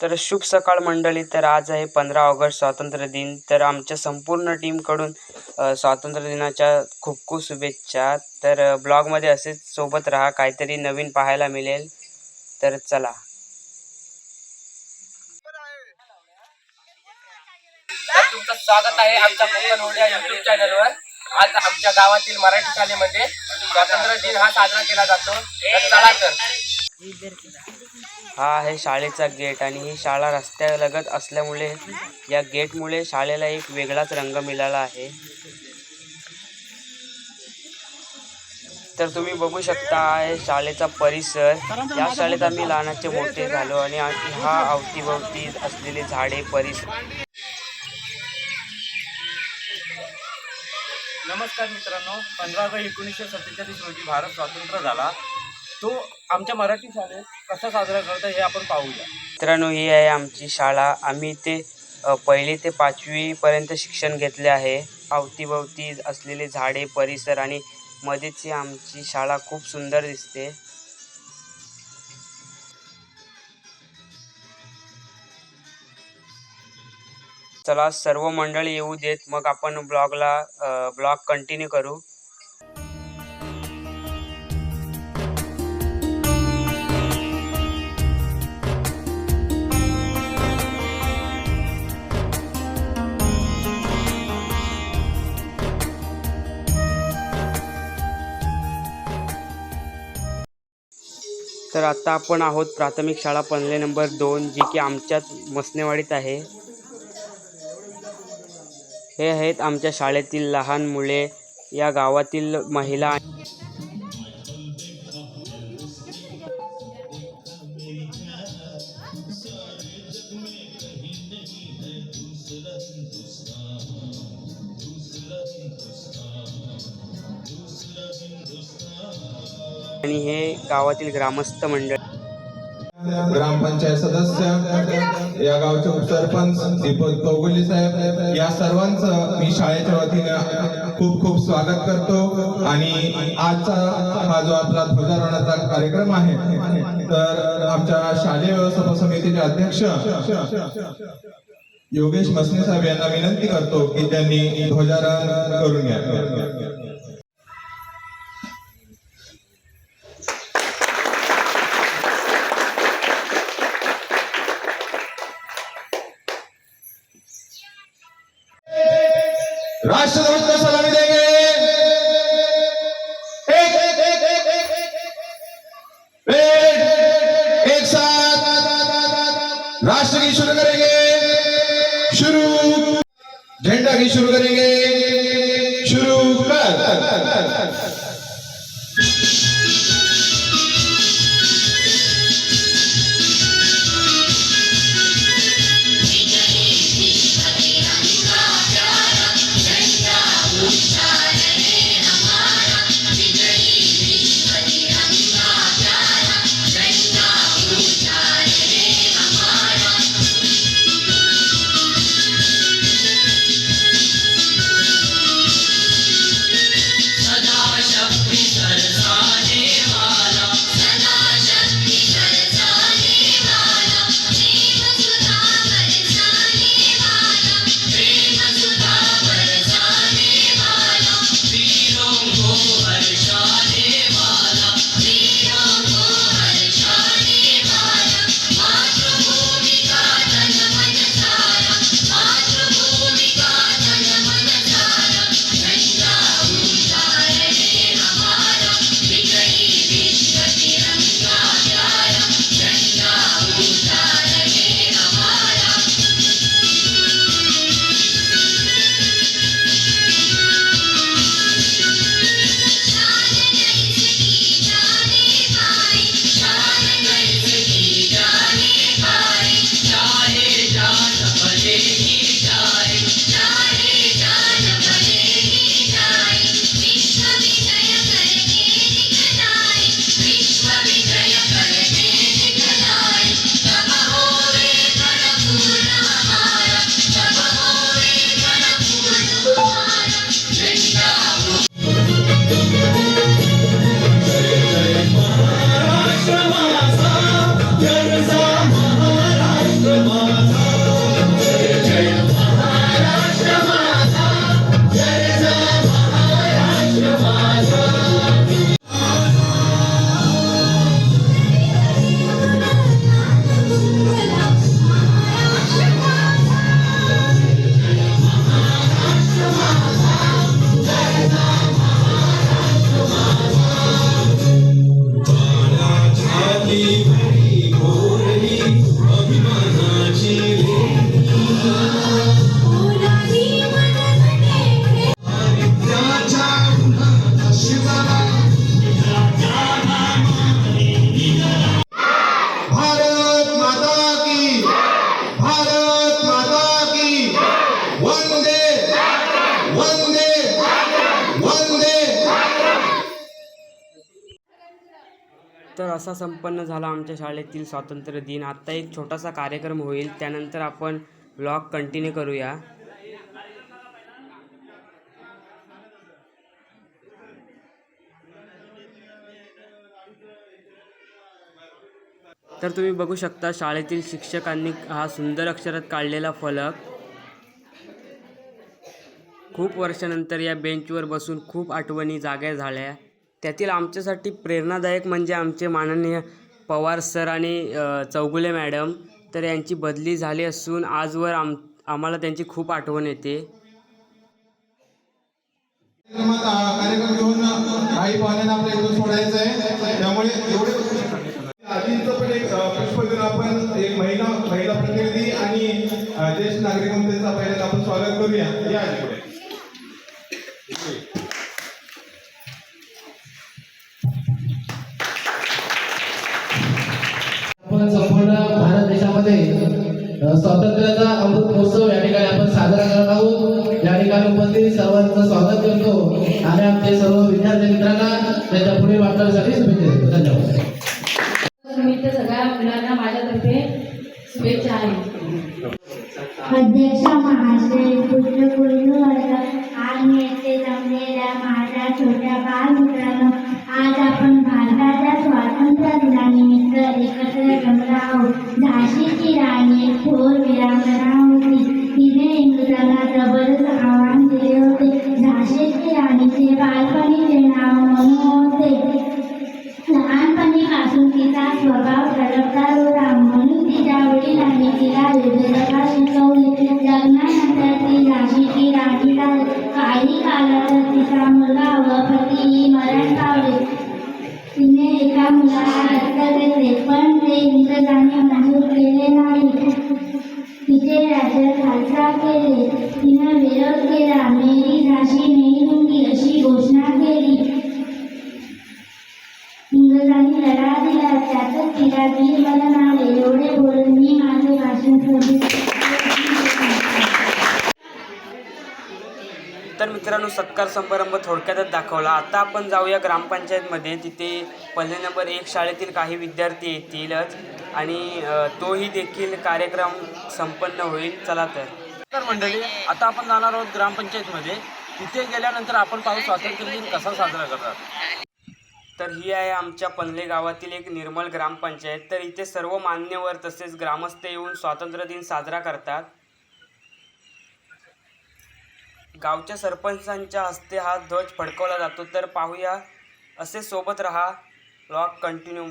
तर शुभ सकाळ मंडळी. तर आज आहे 15 ऑगस्ट स्वातंत्र्य दिन. तर आमच्या संपूर्ण टीमकडून स्वातंत्र्य दिनाच्या खूप खूप शुभेच्छा. तर ब्लॉगमध्ये असेच सोबत राहा, काहीतरी नवीन पाहायला मिळेल. तर चला. तुमचं स्वागत आहे आमच्या कोकण ओडिया यूट्यूब चॅनलवर. आज आमच्या गावातील मराठी शाळेमध्ये स्वातंत्र्य दिन हा साजरा केला जातो. तर चला तर. हा आहे शाळेचा गेट आणि ही शाळा रस्त्यालगत असल्यामुळे या गेटमुळे शाळेला एक वेगळाच रंग मिळाला आहे. तर तुम्ही बघू शकता आहे शाळेचा परिसर. या शाळेत आम्ही लहानाचे मोठे झालो आणि हा अवतीभवती असलेले झाडे परिसर. नमस्कार मित्रांनो, 15 ऑगस्ट 1947 रोजी भारत स्वतंत्र झाला. तो आमच्या मराठी शाळेत कसा साजरा करतो हे आपण पाहूया. मित्रांनो, ही आहे आमची शाळा. आम्ही इथे 1ली ते 5वी पर्यंत शिक्षण घेतले आहे. अवतीभवती असलेले झाडे परिसर आणि मध्येच ही आमची शाळा खूप सुंदर दिसते. चला सर्व मंडळी येऊ देत, मग आपण ब्लॉग कंटिन्यू करू. तर आता आपण आहोत प्राथमिक शाळा पनले नंबर 2, जी की आमच्याच मसनेवाडीत आहे. हे आहेत आमच्या शाळेतील लहान मुले, या गावातील महिला. आणि हे गावातील ग्रामस्थ मंडळ. ग्रामपंचायत सदस्य, या गावचे उपसरपंच दीपक कौगुले साहेब, या सर्वांचं मी शाळेच्या वतीने खूप खूप स्वागत करतो. आणि आजचा हा जो आपला ध्वजारोहणाचा कार्यक्रम आहे, तर आमच्या शालेय व्यवस्थापन समितीचे अध्यक्ष योगेश मसने साहेब यांना विनंती करतो की त्यांनी ध्वजारोहण करून घ्या. राष्ट्रध्वज को सलामी देंगे. एक साथ राष्ट्र की शुरू करेंगे. शुरू. झंडा की शुरू करेंगे. शुरू कर. तर असा संपन्न झाला आमच्या शाळेतील स्वातंत्र्य दिन. आत्ता एक छोटासा कार्यक्रम होईल, त्यानंतर आपण व्लॉग कंटिन्यू करूया. तर तुम्ही बघू शकता शाळेतील शिक्षकांनी हा सुंदर अक्षरात काढलेला फलक. खूप वर्षानंतर या बेंचवर बसून खूप आठवणी जाग्या झाल्या. त्यातील आमच्यासाठी प्रेरणादायक म्हणजे आमचे माननीय पवार सर आणि चौगुले मॅडम. तर यांची बदली झाली असून आजवर आम्हाला त्यांची खूप आठवण येते. कार्यक्रम घेऊन काही पाहुण्यांना आपल्या इथून सोडायचं आहे, त्यामुळे एवढे आधीचं पण एक पुष्प देऊन आपण एक महिला प्रतिनिधी आणि ज्येष्ठ नागरिक म्हणून त्यांचं पहिल्यांदा आपण स्वागत करूया. या आधी पुढे. आपण संपूर्ण भारत देशामध्ये स्वातंत्र्याचा अमृत महोत्सव या ठिकाणी आपण साजरा करत आहोत. या ठिकाणी उपस्थित सर्वांचं स्वागत करतो आणि आमचे सर्व विद्यार्थी मित्रांना त्यांच्या पुढील वाटचालीसाठी शुभेच्छा देतो. धन्यवाद. निमित्त सगळ्या मुलांना माझ्यातर्फे शुभेच्छा आहेत. अध्यक्ष महाशय, पूज्य वर्ग आणि येथे जमलेल्या माझ्या छोट्या बालमित्रांनो, आज आपण भारताच्या स्वातंत्र्य दिनानिमित्त एकत्र जमलो आहोत. झाशीची राणी एक थोर वीरांगना होती. तिने इंग्रजांना जबरदस्त आव्हान दिले होते. झाशीची राणीचे बालपणीचे नाव मनू होते. लहानपणीपासून तिचा स्वभाव तडफदार होता, म्हणून तिच्या वडिलांनी तिला युद्धकला शिकवली. लग्नानंतर ती झाशीची राणी झाली. काही कालानंतर तिचा मुलगा व पती मरण पावले. तिने एका मुलाला दत्तक घेतले, पण ते इंग्रजांनी मंजूर केले नाही. तिचे राज्य खालसा केले. तिने विरोध केला. मेरी झाशी नहीं दूंगी अशी घोषणा केली. इंग्रजांनी लढा दिला, त्यातच तिला वीरमरण आले. एवढे बोलून मी माझे भाषण संपविले. तर मित्रांनो, सत्कार समारंभ थोडक्यातच दाखवला. आता आपण जाऊया ग्रामपंचायतमध्ये. तिथे पल्ले नंबर 1 शाळेतील काही विद्यार्थी येतीलच आणि तोही देखील कार्यक्रम संपन्न होईल. चला तर मंडळी, आता आपण जाणार आहोत ग्रामपंचायतमध्ये. तिथे गेल्यानंतर आपण पाहू स्वातंत्र्य दिन कसा साजरा करतात. तर ही आहे आमच्या पनले गावातील एक निर्मल ग्रामपंचायत. तर इथे सर्व मान्यवर तसेच ग्रामस्थ येऊन स्वातंत्र्य दिन साजरा करतात. गावच्या सरपंचांच्या हस्ते हा ध्वज फडकवला जातो. तर पाहूया, असे सोबत रहा. Vlog continue.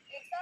एकदा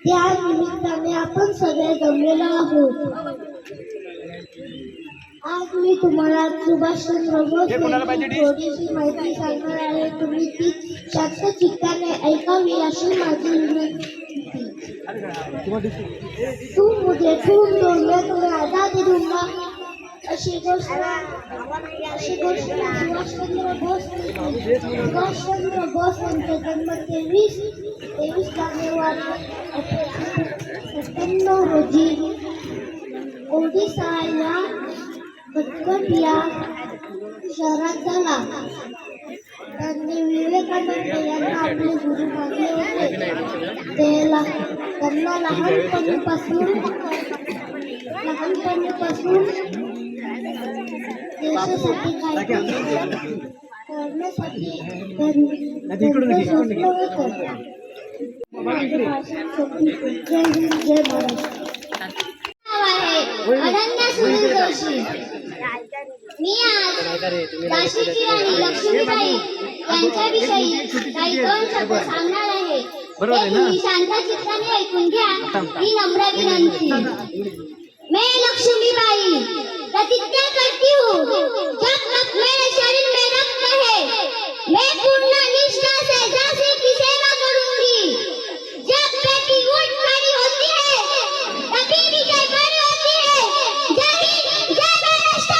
त्या निमित्ताने आपण सगळे जमलेलो आहोत. आज मी तुम्हाला सुभाषचंद्र बोस यांची थोडीशी माहिती सांगणार आहे. तुम्ही ती शांत चित्ताने ऐकावी अशी माझी विनंती. तू मुझे खूब दो मैं तुम्हें आजादी दूंगा अशी घोषणा सुभाषचंद्र बोस यांचा जन्म 23 जानेवारी 1897 रोजी ओडिसा या कटकट या शहरात झाला. त्यांनी विवेकानंद यांना आपले गुरु मानले होते. त्यांना लहानपणीपासून देशासाठी काहीतरी करण्यासाठी त्यांचं स्वप्न होतं. माझे भाषण संपले. जय हिंद, जय महाराष्ट्र. नाव आहे अनन्या सुनील जोशी. मी आज झाशीची राणी लक्ष्मीबाई यांच्याविषयी काही 2 शब्द सांगणार आहे. ते तुम्ही शांत चित्ताने ऐकून घ्या ही नम्र विनंती. मैं लक्ष्मीबाई प्रतिज्ञा करती हूँ, जब तक मेरे शरीर में रक्त है मैं पूर्ण निष्ठा से झांसी की सेवा करूंगी. जब बेटी उठ खड़ी होती है तभी विजय बड़ी होती है. जय हिंद, जय महाराष्ट्र.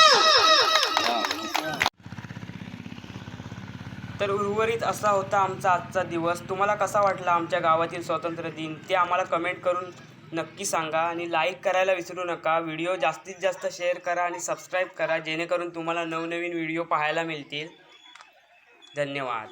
तर उर्वरित असा होता आमचा आजचा दिवस. तुम्हाला कसा वाटला आमच्या गावातील स्वातंत्र्य दिन ते आम्हाला कमेंट करून नक्की सांगा आणि लाईक करायला विसरू नका. व्हिडिओ जास्तीत जास्त शेअर करा आणि सबस्क्राईब करा जेणेकरून तुम्हाला नवनवीन व्हिडिओ पाहायला मिळतील. धन्यवाद.